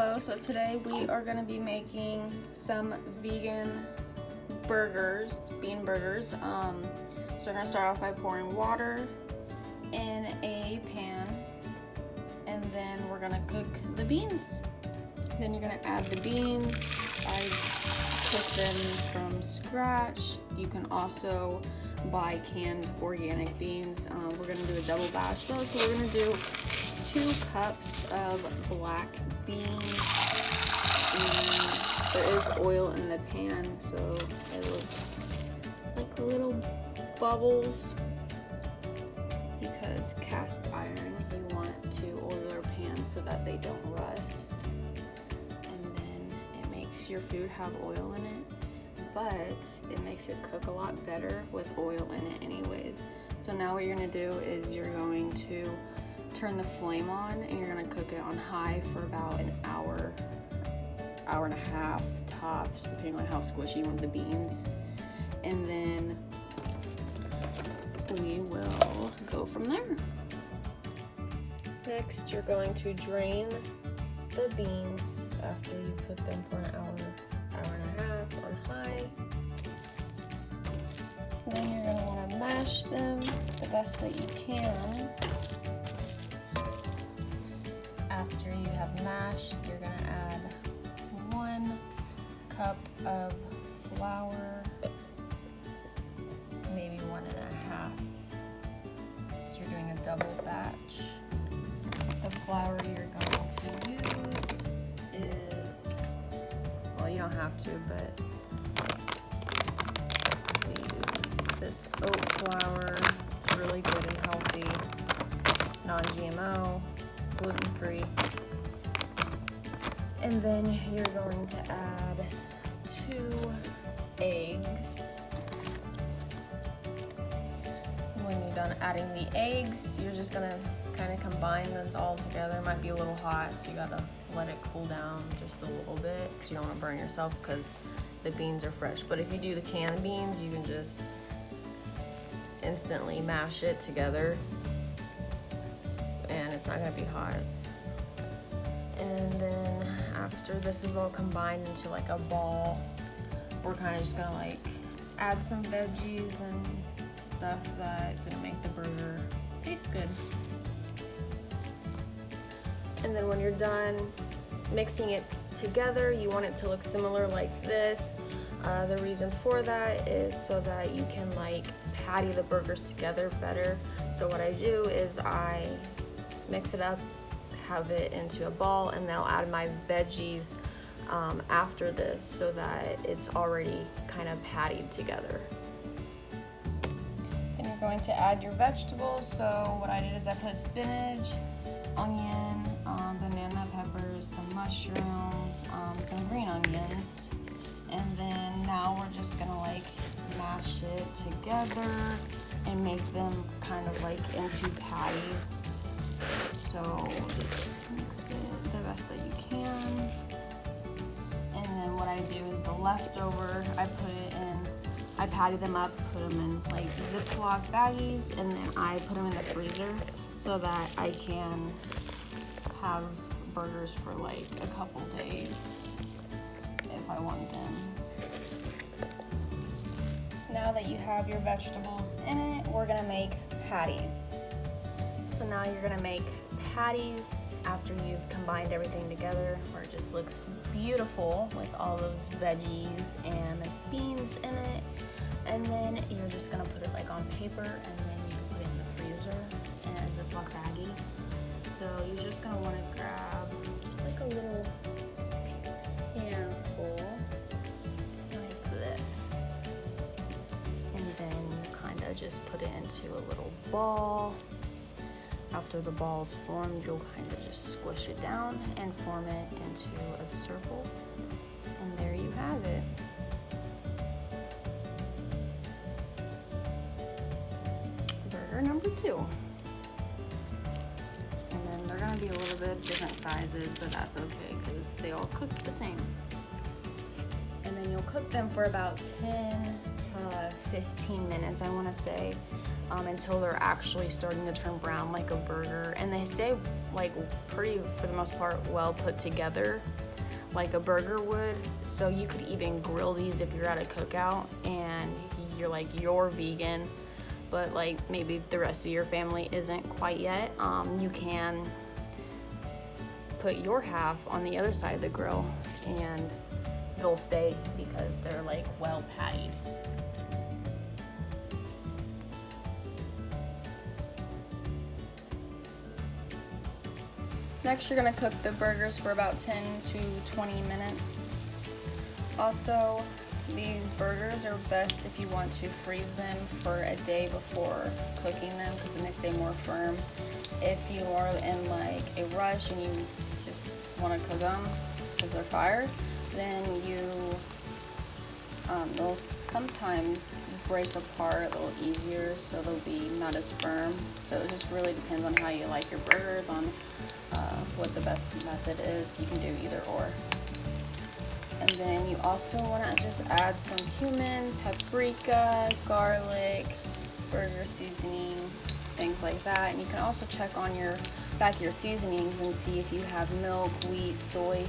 Hello, so today we are going to be making some vegan burgers, bean burgers. So we're going to start off by pouring water in a pan, and then we're going to cook the beans. Then you're going to add the beans. I cook them from scratch. You can also buy canned organic beans. We're going to do a double batch though, so we're going to do 2 cups of black beans, and there is oil in the pan, so it looks like little bubbles because cast iron, we want to oil our pans so that they don't rust, and then it makes your food have oil in it, but it makes it cook a lot better with oil in it anyways. So now what you're going to do is you're going to turn the flame on, and you're gonna cook it on high for about an hour, hour and a half tops, depending on how squishy you want the beans. And then we will go from there. Next, you're going to drain the beans after you've cooked them for an hour, hour and a half on high. And then you're gonna wanna mash them the best that you can. After you have mashed, you're going to add 1 cup of flour, maybe 1.5. So you're doing a double batch. The flour you're going to use is, well, you don't have to, but we use this oat flour. It's really good and healthy, non-GMO. Gluten-free. And then you're going to add 2 eggs. When you're done adding the eggs, you're just gonna kind of combine this all together. It might be a little hot, so you gotta let it cool down just a little bit because you don't want to burn yourself because the beans are fresh. But if you do the canned beans, you can just instantly mash it together, and it's not gonna be hot. And then after this is all combined into like a ball, we're kind of just gonna like add some veggies and stuff that's gonna make the burger taste good. And then when you're done mixing it together, you want it to look similar like this. The reason for that is so that you can like patty the burgers together better. So what I do is I mix it up, have it into a ball, and then I'll add my veggies after this so that it's already kind of pattied together. Then you're going to add your vegetables. So what I did is I put spinach, onion, banana peppers, some mushrooms, some green onions, and then now we're just gonna like mash it together and make them kind of like into patties. So just mix it the best that you can. And then what I do is the leftover, I put it in, I patty them up, put them in like Ziploc baggies, and then I put them in the freezer so that I can have burgers for like a couple days if I want them. Now that you have your vegetables in it, we're gonna make patties. So now you're gonna make patties after you've combined everything together, where it just looks beautiful with all those veggies and beans in it. And then you're just gonna put it like on paper, and then you can put it in the freezer in a Ziploc baggie. So you're just gonna wanna grab just like a little handful like this. And then you kinda just put it into a little ball. After the ball's formed, you'll kind of just squish it down and form it into a circle. And there you have it. Burger number 2. And then they're gonna be a little bit different sizes, but that's okay because they all cook the same. And then you'll cook them for about 10 to 15 minutes, I wanna say. Until they're actually starting to turn brown like a burger, and they stay like pretty, for the most part, well put together, like a burger would. So you could even grill these if you're at a cookout and you're vegan, but like maybe the rest of your family isn't quite yet. You can put your half on the other side of the grill and they'll stay because they're like well pattied. Next, you're gonna cook the burgers for about 10 to 20 minutes. Also, these burgers are best if you want to freeze them for a day before cooking them, because then they stay more firm. If you are in like a rush and you just want to cook them because they're fired, then they'll sometimes break apart a little easier, so they'll be not as firm. So it just really depends on how you like your burgers, on what the best method is. You can do either or. And then you also want to just add some cumin, paprika, garlic, burger seasoning, things like that. And you can also check on your seasonings and see if you have milk, wheat, soy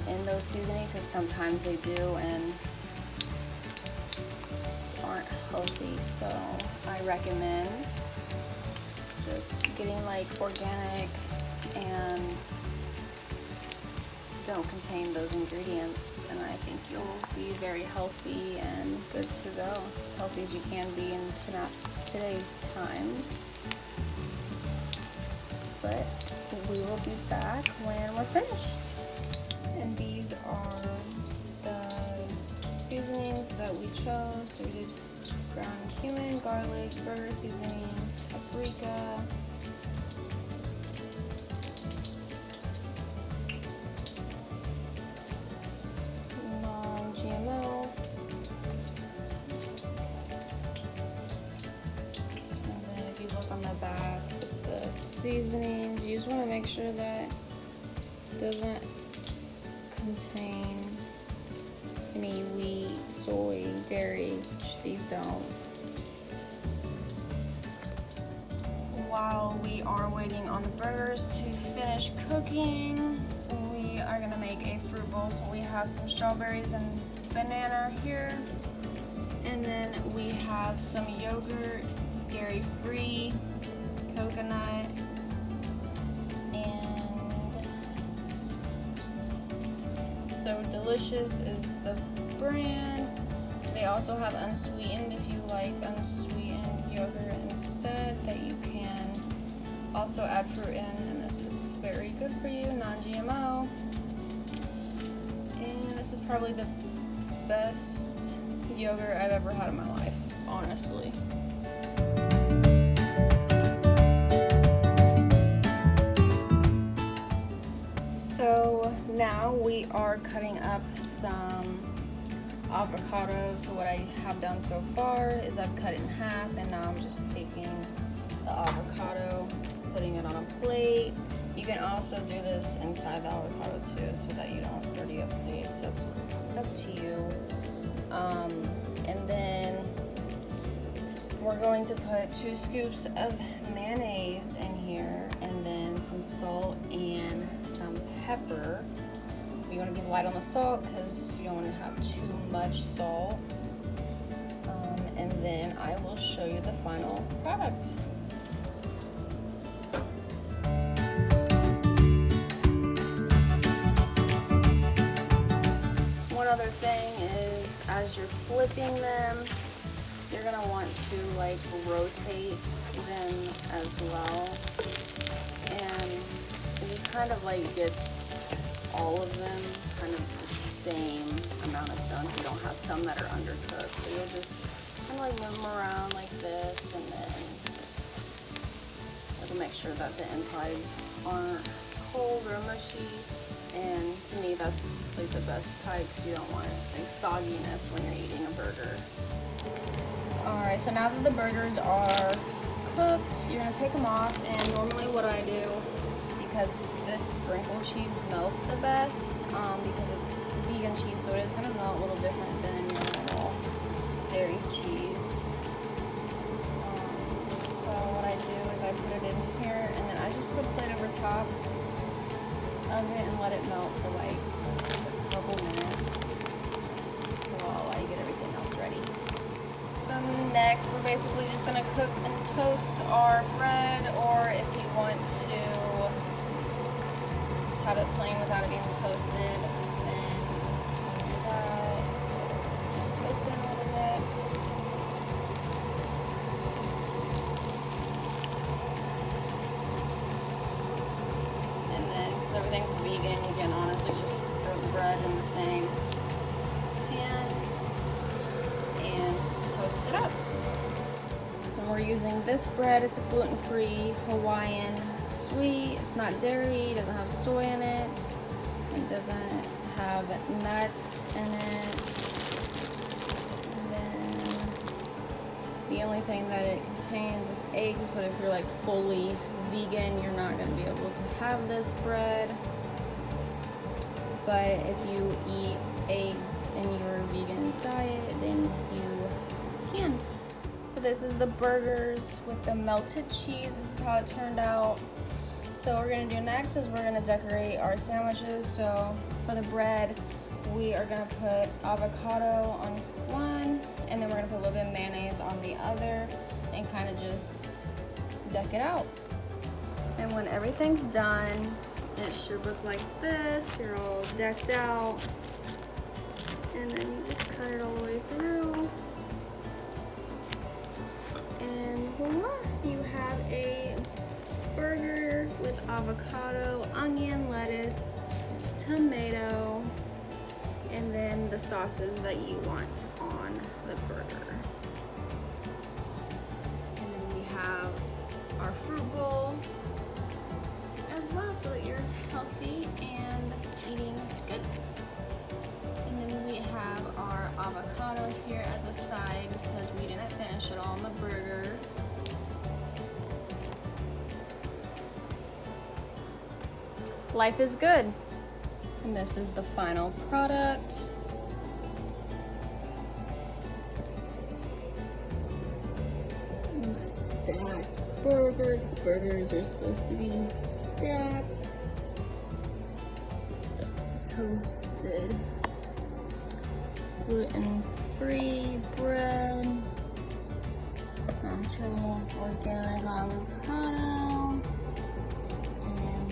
in those seasonings, because sometimes they do and aren't healthy. So I recommend just getting like organic and don't contain those ingredients, and I think you'll be very healthy and good to go. Healthy as you can be in today's times. But we will be back when we're finished. And these are the seasonings that we chose. So we did ground cumin, garlic, burger seasoning, paprika, non-GMO, and then if you look on the back with the seasonings, you just want to make sure that it doesn't contain any wheat, soy, dairy, which these don't. While we are waiting on the burgers to finish cooking, we are gonna make a fruit bowl. So we have some strawberries and banana here, and then we have some yogurt. It's dairy-free, coconut, and So Delicious is the brand. They also have unsweetened if you like unsweetened yogurt instead, that you can also add fruit in, and this is very good for you, non-GMO. And this is probably the best yogurt I've ever had in my life, honestly. So now we are cutting up some avocado. So what I have done so far is I've cut it in half, and now I'm just taking the avocado, putting it on a plate. You can also do this inside the avocado too, so that you don't dirty up plates. That's up to you. And then we're going to put 2 scoops of mayonnaise in here, and then some salt and some pepper. You want to be light on the salt because you don't want to have too much salt. And then I will show you the final product. One other thing is, as you're flipping them, you're gonna want to like rotate them as well, and it just kind of like gets all of them kind of the same amount of done. You don't have some that are undercooked, so you'll just kind of like move them around like this, and then it'll make sure that the insides aren't cold or mushy. And to me, that's like the best type, because you don't want like sogginess when you're eating a burger. Alright, so now that the burgers are cooked, you're going to take them off, and normally what I do, because this sprinkle cheese melts the best, because it's vegan cheese, so it is going to melt a little different than your normal dairy cheese. So what I do is I put it in here, and then I just put put a plate over top of it and let it melt for like a couple minutes while I get everything else ready. So next, we're basically just gonna cook and toast our bread, or if you want to just have it plain without it being toasted, then do that. So just toast it a little bit. And then, because everything's vegan, you can honestly just throw the bread in the same pan and toast it up. And we're using this bread. It's a gluten-free Hawaiian sweet. It's not dairy, it doesn't have soy in it, it doesn't have nuts in it. And then the only thing that it contains is eggs, but if you're like fully vegan, you're not going to be able to have this bread. But if you eat eggs in your vegan diet, then you can. So this is the burgers with the melted cheese. This is how it turned out. So what we're gonna do next is we're gonna decorate our sandwiches. So for the bread, we are gonna put avocado on one, and then we're gonna put a little bit of mayonnaise on the other, and kind of just deck it out. And when everything's done, it should look like this. You're all decked out. And then you just cut it all the way through. And voila, you have a burger with avocado, onion, lettuce, tomato, and then the sauces that you want on the burger. And then we have our fruit bowl as well, so that you're healthy and eating good. And then we have our avocado here as a side because we didn't finish it all on the burgers. Life is good. And this is the final product. Stacked burgers. Burgers are supposed to be stacked. Toasted gluten-free bread. Natural organic avocado. And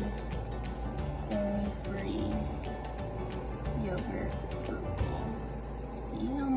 dairy-free yogurt. Yum.